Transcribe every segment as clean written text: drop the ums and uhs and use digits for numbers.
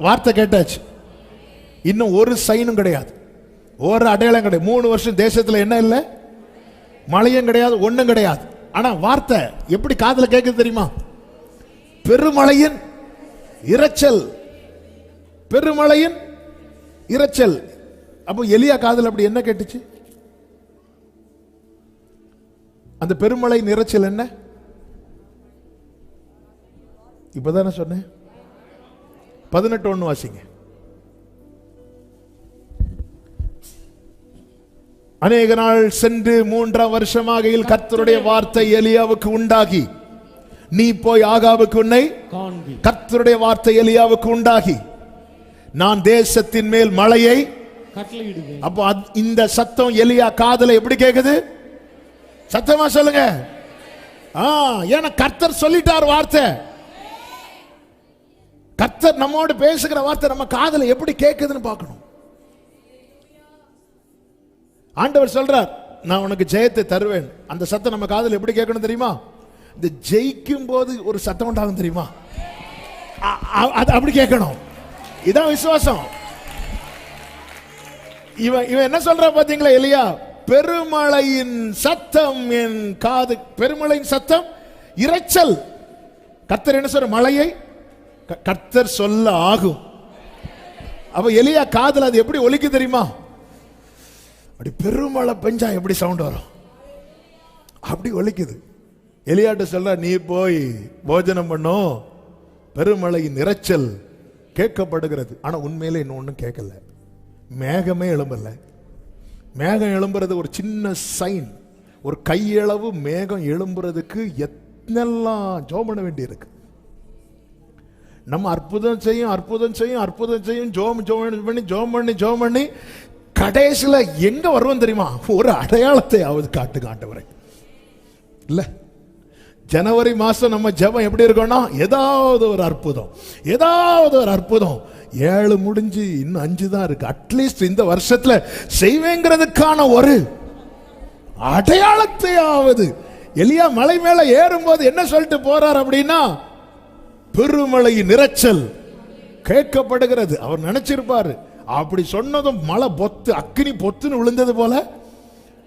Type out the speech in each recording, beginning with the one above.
வார்த்தை கேட்டாச்சு, இன்னும் ஒரு சைனும் கிடையாது, ஒரு அடையாளம் கிடையாது. 3 வருஷம் தேசத்துல என்ன இல்லை, மழையும் கிடையாது, ஒண்ணும் கிடையாது. ஆனா வார்த்தை எப்படி காதுல கேட்குது தெரியுமா? பெருமழையின் இரைச்சல், பெருமழையின் இரைச்சல். அப்போ எலியா காதுல அப்படி என்ன கேட்டுச்சு? அந்த பெருமழையின் இரைச்சல் என்ன? இப்பதானே சொன்னேன். 18:1 வாசிங்க. அநேக நாள் சென்று 3ஆம் வருஷமாகையில் கர்த்தருடைய வார்த்தை எலியாவுக்கு உண்டாகி, நீ போய் ஆகாபுக்கு உன்னை காண்பி. கர்த்தருடைய வார்த்தை எலியாவுக்கு உண்டாகி, நான் தேசத்தின் மேல் மழையை கட்டளையிடுவேன். அப்போ இந்த சத்தம் எலியா காதுல எப்படி கேக்குது? சத்தமா சொல்லுங்க. ஏன்னா கர்த்தர் சொல்லிட்டார் வார்த்தை. கர்த்தர் நம்மோடு பேசுகிற வார்த்தை நம்ம காதுல எப்படி கேக்குதுன்னு பார்க்கணும். ஆண்டவர் சொல்றார், நான் உனக்கு ஜெயத்தை தருவேன். அந்த சத்தம் நம்ம காதுல எப்படி கேட்கணும் தெரியுமா? இந்த ஜெயிக்கும் போது ஒரு சத்தம் உண்டாகும் தெரியுமா? அது அப்படி கேட்கணும். இதான் விசுவாசம். இவன் என்ன சொல்ற பாத்தீங்களா? எலியா, பெருமழையின் சத்தம் என் காது, பெருமழையின் சத்தம் இரைச்சல். கர்த்தர் என்ன சொல்ற? மழையை கர்த்தர் சொல்ல ஆகும். அப்ப எலியா காதுல அது எப்படி ஒலிக்கு தெரியுமா? அப்படி பெருமழை பெஞ்சா எப்படி சவுண்ட் வரும், அப்படி ஒலிக்குது. எலியாட்ட சொல்ற, நீ போய் போஜனம் பண்ணும், பெருமழையின் இரைச்சல் கேட்கப்படுகிறது. ஆனா உண்மையில இன்னும் ஒன்றும் கேட்கல, மேகமே எழும்பல. மேகம் எழும்புறது ஒரு சின்ன சைன். ஒரு கையளவு மேகம் எழும்புறதுக்கு எத்தனெல்லாம் ஜோம் பண்ண வேண்டி இருக்கு. நம்ம அற்புதம் செய்யும் அற்புதம் செய்யும் அற்புதம் செய்யும் ஜோம் பண்ணி கடைசியில எங்க வருவோம் தெரியுமா? ஒரு அடையாளத்தை ஆவது காட்டு ஆண்டவரே. இல்ல, ஜனவரி மாசம் நம்ம ஜெபம் எப்படி இருக்கோம்னா, ஏதாவது ஒரு அற்புதம், ஏதாவது ஒரு அற்புதம். 7 முடிஞ்சு இன்னும் 5 தான் இருக்கு. அட்லீஸ்ட் இந்த வருஷத்துல செய்வேங்கிறதுக்கான ஒரு அடையாளத்தையாவது. எலியா மலை மேல ஏறும்போது என்ன சொல்லிட்டு போறார் அப்படின்னா, பெருமழையின் இரைச்சல் கேட்கப்படுகிறது. அவர் நினைச்சிருப்பாரு, அப்படி சொன்னதும் மழை பொத்து அக்கினி பொத்துன்னு விழுந்தது போல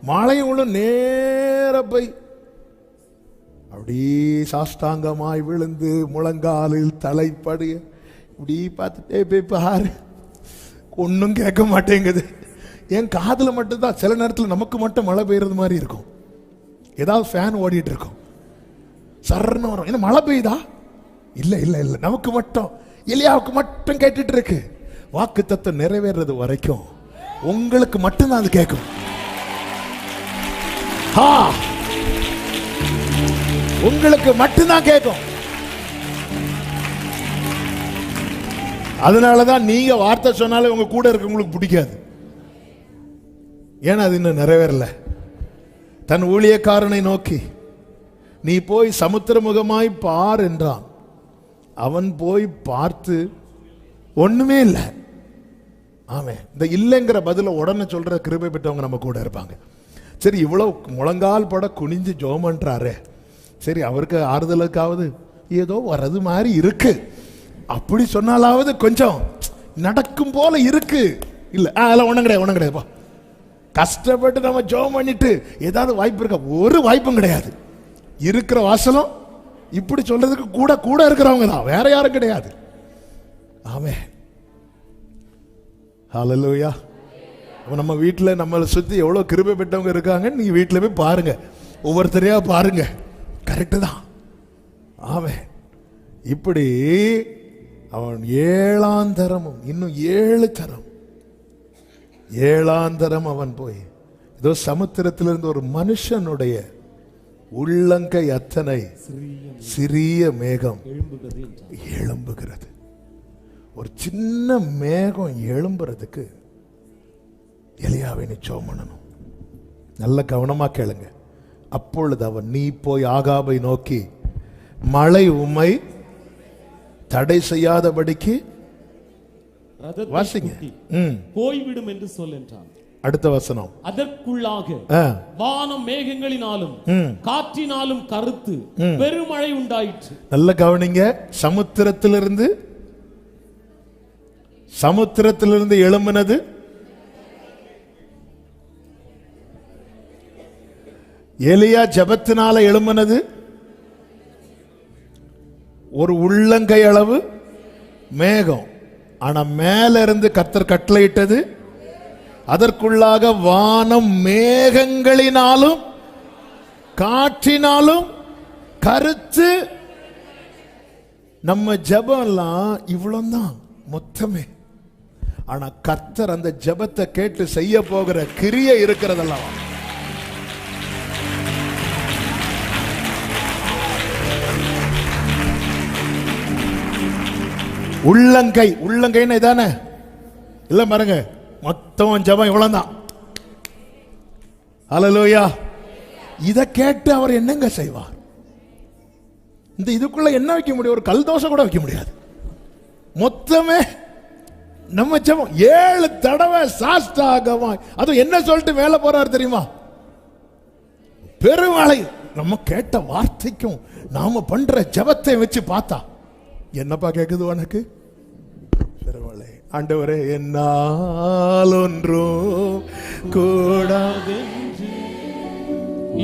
மழையும் விழு. நேர போய் அப்படி சாஷ்டாங்கமாய் விழுந்து முழங்காலில் தலைப்படிய இப்படி பார்த்துட்டே போய் பாரு, ஒன்னும் கேட்க மாட்டேங்குது. என் காதுல மட்டும்தான் சில நேரத்தில் நமக்கு மட்டும் மழை பெய்யறது மாதிரி இருக்கும். ஏதாவது ஃபேன் ஓடிட்டு இருக்கும், சர்ன்னு வரும். என்ன மழை பெய்யுதா? இல்ல இல்ல இல்ல, நமக்கு மட்டும், எலியாவுக்கு மட்டும் கேட்டுட்டு இருக்கு. வாக்கு தத்துவம் நிறைவேறது வரைக்கும் உங்களுக்கு மட்டும்தான் அது கேட்கும். உங்களுக்கு மட்டும்தான் கேட்கும். அதனாலதான் நீங்க வார்த்தை சொன்னாலும் உங்க கூட இருக்க உங்களுக்கு பிடிக்காது. ஏன்னா அது இன்னும் நிறைவேறல. தன் ஊழியக்காரனை நோக்கி, நீ போய் சமுத்திர முகமாய் பார் என்றான். அவன் போய் பார்த்து ஒண்ணுமே இல்லை. ஆமே, இந்த இல்லைங்கிற பதில உடனே சொல்ற கிருபை பெற்றவங்க நம்ம கூட இருப்பாங்க. சரி, இவ்வளவு முழங்கால் பட குனிஞ்சு ஜெபம் பண்றாரு, சரி அவருக்கு ஆறுதலுக்காவது ஏதோ வர்றது மாதிரி இருக்கு, அப்படி சொன்னாலாவது கொஞ்சம் நடக்கும் போல இருக்கு. இல்ல அதெல்லாம் ஒண்ணும் கிடையாது. கஷ்டப்பட்டு நம்ம ஜெபம் பண்ணிட்டு ஏதாவது வாய்ப்பு இருக்கா? ஒரு வாய்ப்பும் கிடையாது. இருக்கிற வாசலும் இப்படி சொல்றதுக்கு கூட கூட இருக்கிறவங்க தான், வேற யாரும் கிடையாது. ஆமே, ஹல்லேலூயா. நம்ம வீட்டில் நம்மளை சுற்றி எவ்வளோ கிருபை பெற்றவங்க இருக்காங்க. நீங்கள் வீட்டில் போய் பாருங்க, ஒவ்வொருத்தரையா பாருங்க. கரெக்டு தான். ஆமே, இப்படி அவன் 7ஆம் தரமும் இன்னும் 7 தரம் 7ஆம் தரம் அவன் போய் ஏதோ சமுத்திரத்திலிருந்து ஒரு மனுஷனுடைய உள்ளங்கை அத்தனை சிறிய மேகம் எழும்புகிறது. ஒரு சின்ன மேகம் எழும்புறதுக்கு எலியாவை நீ ஜெபம் பண்ணணும். நல்ல கவனமா கேளுங்க. அப்பொழுது அவன், நீ போய் ஆகாபை நோக்கி, மழை உம்மை தடை செய்யாதபடிக்கு வாசிங்க போய்விடும் என்று சொல் என்றான். அடுத்த வசனம், அதற்குள்ளாக வானம் மேகங்களினாலும் காற்றினாலும் கருத்து பெருமழை உண்டாயிற்று. நல்ல கவனிங்க. சமுத்திரத்திலிருந்து சமுத்திரத்திலிருந்து எழும்பினது எலியா ஜெபத்தினால எழும்பினது ஒரு உள்ளங்கை அளவு மேகம். ஆனா மேல இருந்து கர்த்தர் கட்டளையிட்டது, அதற்குள்ளாக வானம் மேகங்களினாலும் காற்றினாலும் கருத்து. நம்ம ஜெபம்லாம் இவ்வளவுதான் மொத்தமே. ஆனா கர்த்தர் அந்த ஜெபத்தை கேட்டு செய்ய போகிற கிரியை இருக்கிறதெல்லாம் உள்ளங்கை. உள்ளங்கைன்னு இதானே இல்ல பாருங்க, மொத்தம் ஜெபம் இவ்வளவுதான். ஹல்லேலூயா. இத கேட்டு அவர் என்னங்க செய்வார்? இந்த இதுக்குள்ள என்ன வைக்க முடியும்? ஒரு கல் தோசை கூட வைக்க முடியாது. மொத்தமே நம்ம ஜெபம் 7 தடவை சாஷ்டாங்கமாய். அது என்ன சொல்லிட்டு மேல போறார் தெரியுமா? பெருமழை. நம்ம கேட்ட வார்த்தைக்கும் நாம பண்ற ஜெபத்தை வச்சு பார்த்தா என்னப்பா கேக்குது உனக்கு? பெருமழை. ஆண்டவரே, என்னால் ஒன்றும் கூடாது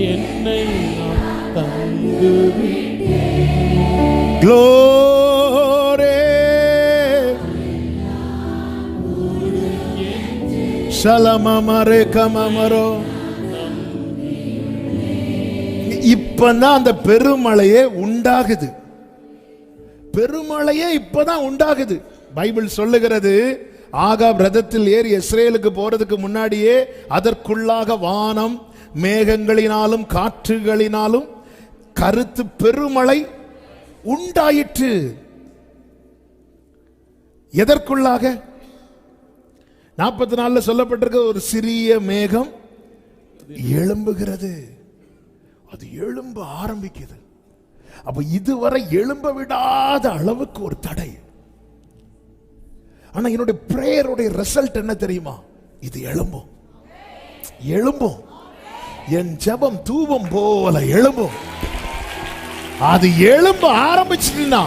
என்னை தந்து க்ளோரே ஷலமமரே கமமரோ. இப்பதான் அந்த பெருமழையே உண்டாகுது. பெருமழையே இப்பதான் உண்டாகுது. பைபிள் சொல்லுகிறது, ஆகாப் ரதத்தில் ஏறி இஸ்ரேலுக்கு போறதுக்கு முன்னாடியே அதற்குள்ளாக வானம் மேகங்களினாலும் காற்றுகளினாலும் கருத்து பெருமழை உண்டாயிற்று. எதற்குள்ளாக? 44 சொல்லப்பட்டிருக்க ஒரு சிறிய மேகம் எழும்புகிறது. அது எழும்ப ஆரம்பிக்குது. அப்ப இதுவரை எழும்ப விடாத அளவுக்கு ஒரு தடை. ஆனா என்னுடைய பிரேயருடைய ரிசல்ட் என்ன தெரியுமா? இது எழும்பும், எழும்பும். என் ஜெபம் தூபம் போல எழும்பும். அது எழும்ப ஆரம்பிச்சுட்டா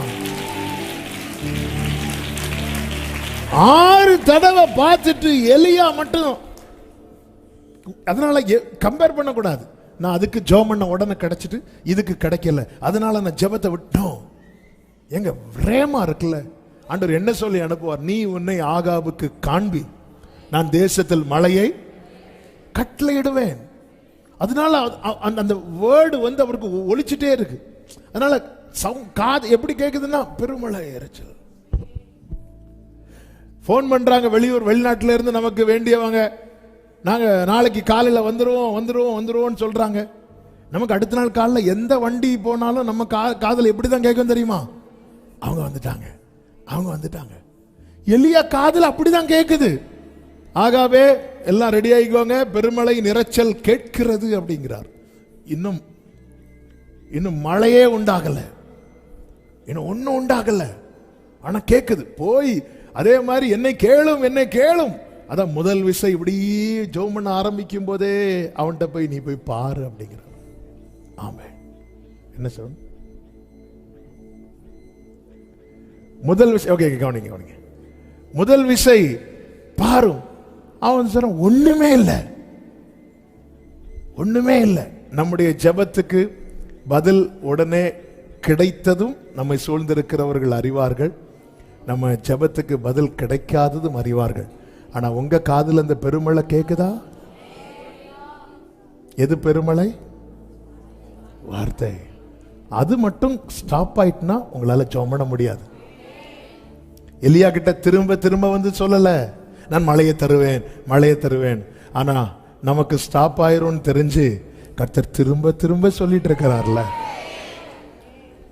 6 தடவை பார்த்துட்டு எலியா மட்டும். அதனால கம்பேர் பண்ண கூடாது. நான் அதுக்கு ஜெபம் பண்ண உடனே கிடைச்சிட்டு இதுக்கு கிடைக்கல, அதனால நான் ஜெபத்தை விட்டோம். எங்க பிரேமா இருக்குல்ல, ஆண்டவர் என்ன சொல்லி அனுப்புவார்? நீ உன்னை ஆகாபுக்கு காண்பி, நான் தேசத்தில் மழையை கட்டளையிடுவேன். அதனால அந்த வேர்டு வந்து அவருக்கு ஒலிச்சுட்டே இருக்கு. அதனால காது எப்படி கேக்குதுன்னா பெருமழை இறைச்சல். போன் பண்றாங்க வெளியூர் வெளிநாட்டில இருந்து நமக்கு வேண்டியவங்க, நாங்க நாளைக்கு காலையில் வந்துருவோம் சொல்றாங்க. நமக்கு அடுத்த நாள் காலையில் எந்த வண்டி போனாலும் நம்ம காதல் எப்படிதான் கேட்கும் தெரியுமா? அவங்க வந்துட்டாங்க. எலியா காதல் அப்படிதான் கேட்குது. ஆகாவே எல்லாம் ரெடி ஆகிக்குவாங்க, பெருமழை நிறைச்சல் கேட்கிறது அப்படிங்கிறார். இன்னும் மழையே உண்டாகல, இன்னும் ஒன்னும் உண்டாகல. ஆனா கேட்குது. போய் அதே மாதிரி என்னை கேளும். அதான் முதல் விசை இப்படி ஜெபம் பண்ண ஆரம்பிக்கும் போதே அவன்கிட்ட போய் நீ போய் பாரு அப்படிங்கிற. ஆமென். என்ன சொல்ல? முதல் விசை. ஓகே, கவனிங்க. முதல் விசை பாரும். அவன் சொல்ற ஒண்ணுமே இல்லை. நம்முடைய ஜெபத்துக்கு பதில் உடனே கிடைத்ததும் நம்மை சூழ்ந்திருக்கிறவர்கள் அறிவார்கள். நம்ம ஜெபத்துக்கு பதில் கிடைக்காததும் அறிவார்கள். ஆனா உங்க காதுல அந்த பெருமழை கேக்குதா? எது பெருமழை? வார்த்தை. அது மட்டும் ஸ்டாப் ஆயிட்டுனா உங்களால ஜெபம் பண்ண முடியாது. எலியா கிட்ட திரும்ப வந்து சொல்லல, நான் மழையை தருவேன். ஆனா நமக்கு ஸ்டாப் ஆயிரும் தெரிஞ்சு கர்த்தர் திரும்ப சொல்லிட்டு இருக்கிறார்ல.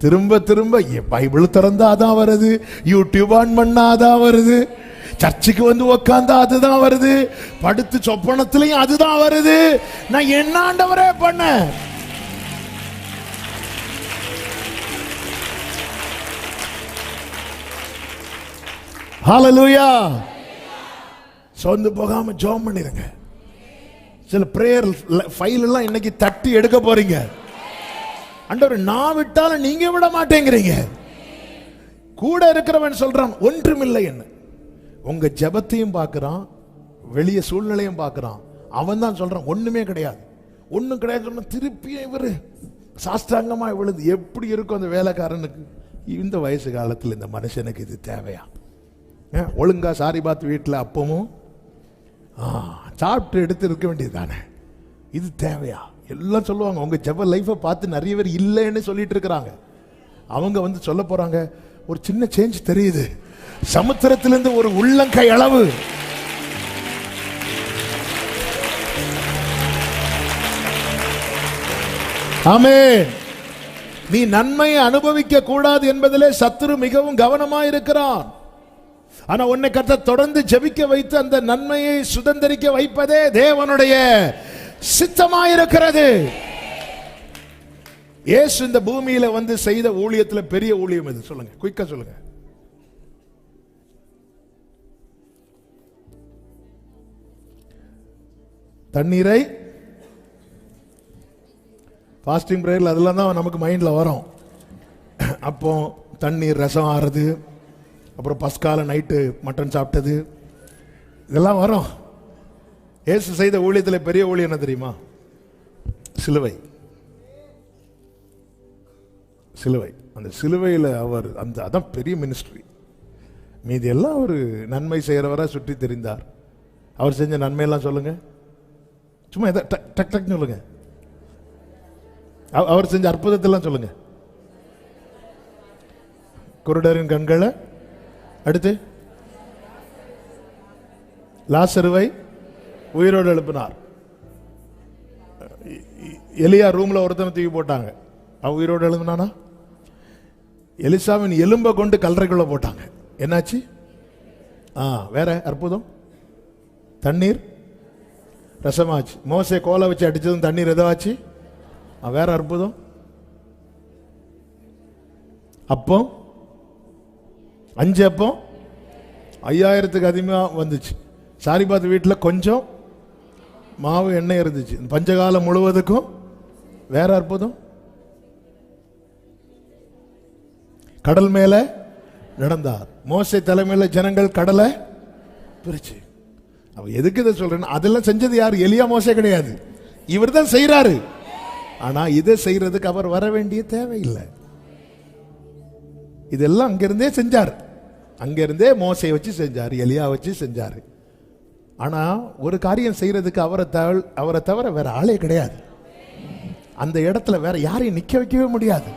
திரும்ப பைபிள் திறந்தா அதான் வருது, யூடியூப் ஆன் பண்ணா அதான் வருது, சர்ச்சுக்கு வந்து உட்கார்ந்தா அதுதான் வருது, படுத்து சொப்பனத்திலையும் அதுதான் வருது. நான் என்ன ஆண்டவரே பண்ண? ஹல்லேலூயா. சொந்து போகாம ஜெபம் பண்ணிருங்க. சில பிரேயர் ஃபைல் எல்லாம் இன்னைக்கு தட்டி எடுக்க போறீங்க. ஆண்டவர் நான் விட்டாலும் நீங்க விட மாட்டேங்கிறீங்க. கூட இருக்கிறவன் சொல்றான் ஒன்றுமில்லை என்ன. உங்க ஜெபத்தையும் பார்க்கறான், வெளிய சூழ்நிலையும் பார்க்கறான். அவன் தான் சொல்றான் ஒண்ணுமே கிடையாது, ஒண்ணும் கிடையாது சொன்ன திருப்பியும் இவரு சாஷ்டாங்கமா விழுது. எப்படி இருக்கும் அந்த வேலைக்காரனுக்கு? இந்த வயசு காலத்தில் இந்த மனுஷனுக்கு இது தேவையா? ஒழுங்கா சாரிபாத் வீட்டில் அப்பமும் சாப்பிட்டு எடுத்து இருக்க வேண்டியது தானே, இது தேவையா? எல்லாம் சொல்லுவாங்க. உங்க ஜெப லைஃபை பார்த்து நிறைய பேர் இல்லைன்னு சொல்லிட்டு இருக்கிறாங்க. அவங்க வந்து சொல்ல போறாங்க, ஒரு சின்ன சேஞ்ச் தெரியுது, சமுத்திரத்திலிருந்து ஒரு உள்ளங்கை அளவு. ஆமென். நீ நன்மையை அனுபவிக்க கூடாது என்பதிலே சத்துரு மிகவும் கவனமாக இருக்கிறான். ஆனா உன்னை கர்த்தர் தொடர்ந்து ஜெபிக்க வைத்து அந்த நன்மையை சுதந்தரிக்க வைப்பதே தேவனுடைய சித்தமாயிருக்கிறது. இயேசு இந்த பூமியில வந்து செய்த ஊழியத்துல பெரிய ஊழியம் எது சொல்லுங்க, குயிக்கா சொல்லுங்க. தண்ணீரை ஃபாஸ்டிங் பிரேயர்ல அதெல்லாம் தான் நமக்கு மைண்ட்ல வரும். அப்போ தண்ணீர் ரசம் ஆறுது, அப்புறம் பஸ்கால நைட்டு மட்டன் சாப்பிட்டது, இதெல்லாம் வரும். இயேசு செய்த ஊழியத்தில் பெரிய ஊழியம் என்ன தெரியுமா? சிலுவை. சிலுவை. அந்த சிலுவையில் அவர் அதான் பெரிய மினிஸ்ட்ரி. மீதி எல்லாம் ஒரு நன்மை செய்கிறவரா சுற்றி தெரிந்தார். அவர் செஞ்ச நன்மையெல்லாம் சொல்லுங்க, சும்மா டக் டக்னு சொல்லுங்க. அவர் செஞ்ச அற்புதத்தெல்லாம் சொல்லுங்க. குருடரின் கண்களை, அடுத்து லாசருவை உயிரோடு எழுப்பினார். எலியா ரூம்ல ஒருத்தனை தூக்கி போட்டாங்க, அவன் உயிரோடு எழுப்பினானா? எலிசாவின் எலும்பை கொண்டு கல்லறைக்குள்ள போட்டாங்க, என்னாச்சு? வேற அற்புதம், தண்ணீர் ரசமாச்சு. மோசே கோலை வச்சு அடிச்சதும் தண்ணீர் எதாச்சு? வேற அற்புதம். அப்போ 5 அப்பம் 5000க்கு அதிகமாக வந்துச்சு. சாரிபாத் வீட்டில் கொஞ்சம் மாவு எண்ணெய் இருந்துச்சு. பஞ்சகாலம் முழுவதுக்கும் வேற அற்புதம். கடல் மேல நடந்தார். மோசே தலைமையில் ஜனங்கள் கடலை பிரிச்சு. அவ எதுக்கு இதை சொல்றேன்? அதெல்லாம் செஞ்சது யாரு? எலியா, மோசே கிடையாது. இவர் தான் செய்யறாரு. ஆனா இதை செய்யறதுக்கு அவர் வர வேண்டிய தேவையில்லை. இதெல்லாம் அங்கிருந்தே செஞ்சார். அங்கிருந்தே மோசையை வச்சு செஞ்சார், எலியா வச்சு செஞ்சார். ஆனா ஒரு காரியம் செய்யறதுக்கு அவரை தவிர வேற ஆளே கிடையாது. அந்த இடத்துல வேற யாரையும் நிக்க வைக்கவே முடியாது.